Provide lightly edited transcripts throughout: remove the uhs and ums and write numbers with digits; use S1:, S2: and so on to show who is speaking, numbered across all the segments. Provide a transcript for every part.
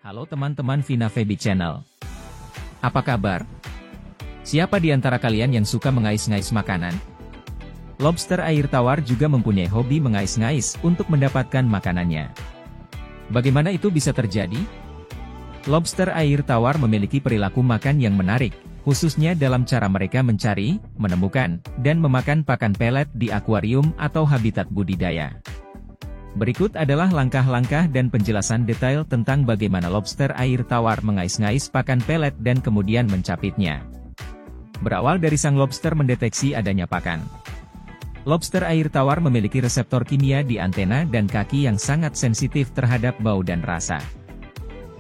S1: Halo teman-teman Vina Febi Channel. Apa kabar? Siapa di antara kalian yang suka mengais-ngais makanan? Lobster air tawar juga mempunyai hobi mengais-ngais untuk mendapatkan makanannya. Bagaimana itu bisa terjadi? Lobster air tawar memiliki perilaku makan yang menarik, khususnya dalam cara mereka mencari, menemukan, dan memakan pakan pelet di akuarium atau habitat budidaya. Berikut adalah langkah-langkah dan penjelasan detail tentang bagaimana lobster air tawar mengais-ngais pakan pelet dan kemudian mencapitnya. Berawal dari sang lobster mendeteksi adanya pakan. Lobster air tawar memiliki reseptor kimia di antena dan kaki yang sangat sensitif terhadap bau dan rasa.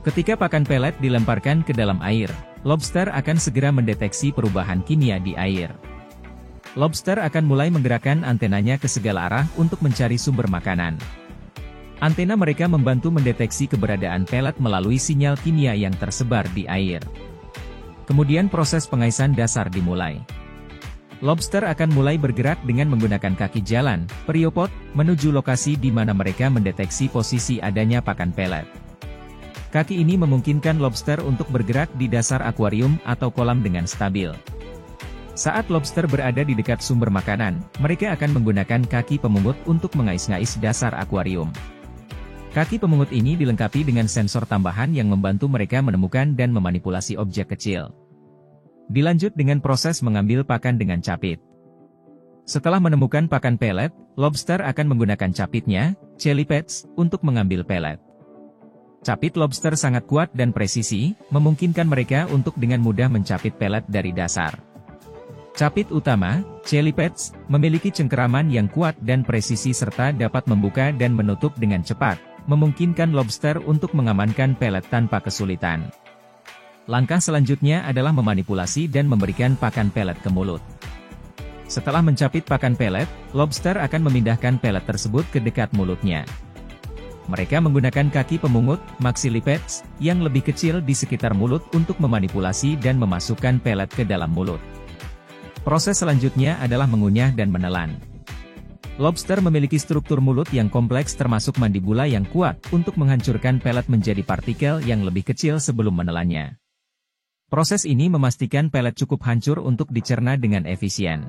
S1: Ketika pakan pelet dilemparkan ke dalam air, lobster akan segera mendeteksi perubahan kimia di air. Lobster akan mulai menggerakkan antenanya ke segala arah untuk mencari sumber makanan. Antena mereka membantu mendeteksi keberadaan pelet melalui sinyal kimia yang tersebar di air. Kemudian proses pengaisan dasar dimulai. Lobster akan mulai bergerak dengan menggunakan kaki jalan, periopod, menuju lokasi di mana mereka mendeteksi posisi adanya pakan pelet. Kaki ini memungkinkan lobster untuk bergerak di dasar akuarium atau kolam dengan stabil. Saat lobster berada di dekat sumber makanan, mereka akan menggunakan kaki pemungut untuk mengais-ngais dasar akuarium. Kaki pemungut ini dilengkapi dengan sensor tambahan yang membantu mereka menemukan dan memanipulasi objek kecil. Dilanjut dengan proses mengambil pakan dengan capit. Setelah menemukan pakan pelet, lobster akan menggunakan capitnya, jelly pads, untuk mengambil pelet. Capit lobster sangat kuat dan presisi, memungkinkan mereka untuk dengan mudah mencapit pelet dari dasar. Capit utama, jelly pads, memiliki cengkeraman yang kuat dan presisi serta dapat membuka dan menutup dengan cepat, memungkinkan lobster untuk mengamankan pelet tanpa kesulitan. Langkah selanjutnya adalah memanipulasi dan memberikan pakan pelet ke mulut. Setelah mencapit pakan pelet, lobster akan memindahkan pelet tersebut ke dekat mulutnya. Mereka menggunakan kaki pemungut, maxillipads, yang lebih kecil di sekitar mulut untuk memanipulasi dan memasukkan pelet ke dalam mulut. Proses selanjutnya adalah mengunyah dan menelan. Lobster memiliki struktur mulut yang kompleks termasuk mandibula yang kuat untuk menghancurkan pelet menjadi partikel yang lebih kecil sebelum menelannya. Proses ini memastikan pelet cukup hancur untuk dicerna dengan efisien.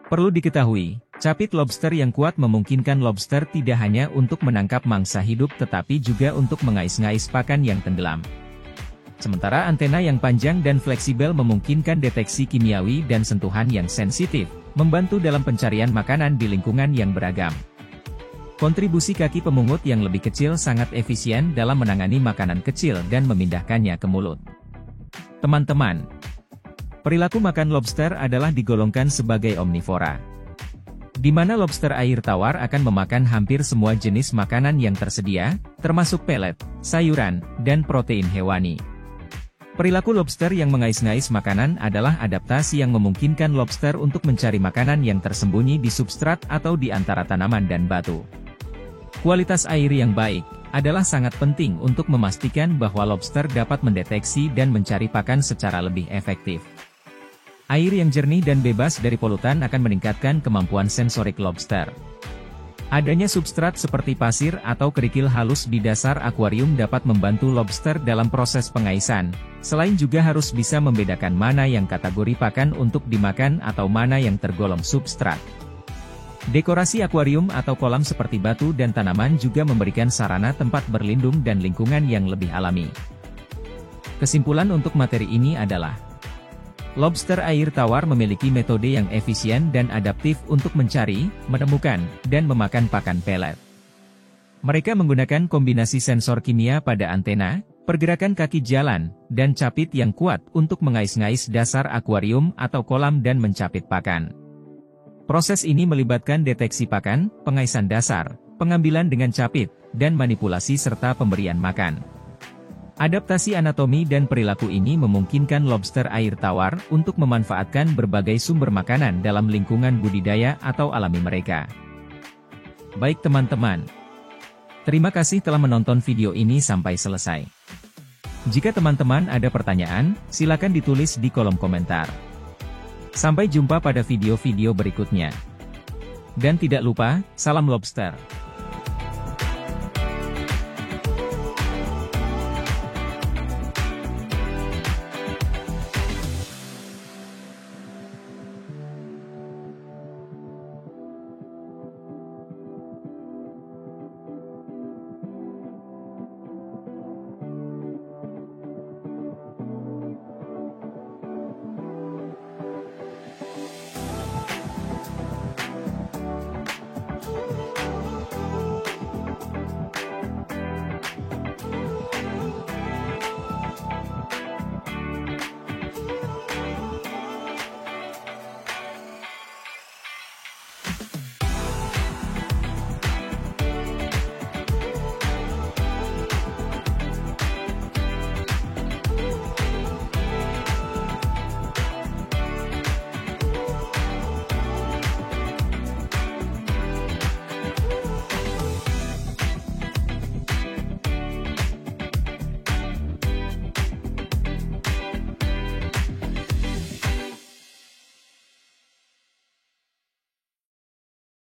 S1: Perlu diketahui, capit lobster yang kuat memungkinkan lobster tidak hanya untuk menangkap mangsa hidup tetapi juga untuk mengais-ngais pakan yang tenggelam. Sementara antena yang panjang dan fleksibel memungkinkan deteksi kimiawi dan sentuhan yang sensitif, membantu dalam pencarian makanan di lingkungan yang beragam. Kontribusi kaki pemungut yang lebih kecil sangat efisien dalam menangani makanan kecil dan memindahkannya ke mulut. Teman-teman, perilaku makan lobster adalah digolongkan sebagai omnivora, di mana lobster air tawar akan memakan hampir semua jenis makanan yang tersedia, termasuk pelet, sayuran, dan protein hewani. Perilaku lobster yang mengais-ngais makanan adalah adaptasi yang memungkinkan lobster untuk mencari makanan yang tersembunyi di substrat atau di antara tanaman dan batu. Kualitas air yang baik adalah sangat penting untuk memastikan bahwa lobster dapat mendeteksi dan mencari pakan secara lebih efektif. Air yang jernih dan bebas dari polutan akan meningkatkan kemampuan sensorik lobster. Adanya substrat seperti pasir atau kerikil halus di dasar akuarium dapat membantu lobster dalam proses pengaisan, selain juga harus bisa membedakan mana yang kategori pakan untuk dimakan atau mana yang tergolong substrat. Dekorasi akuarium atau kolam seperti batu dan tanaman juga memberikan sarana tempat berlindung dan lingkungan yang lebih alami. Kesimpulan untuk materi ini adalah, lobster air tawar memiliki metode yang efisien dan adaptif untuk mencari, menemukan, dan memakan pakan pelet. Mereka menggunakan kombinasi sensor kimia pada antena, pergerakan kaki jalan, dan capit yang kuat untuk mengais-ngais dasar akuarium atau kolam dan mencapit pakan. Proses ini melibatkan deteksi pakan, pengaisan dasar, pengambilan dengan capit, dan manipulasi serta pemberian makan. Adaptasi anatomi dan perilaku ini memungkinkan lobster air tawar untuk memanfaatkan berbagai sumber makanan dalam lingkungan budidaya atau alami mereka. Baik teman-teman, terima kasih telah menonton video ini sampai selesai. Jika teman-teman ada pertanyaan, silakan ditulis di kolom komentar. Sampai jumpa pada video-video berikutnya. Dan tidak lupa, salam lobster.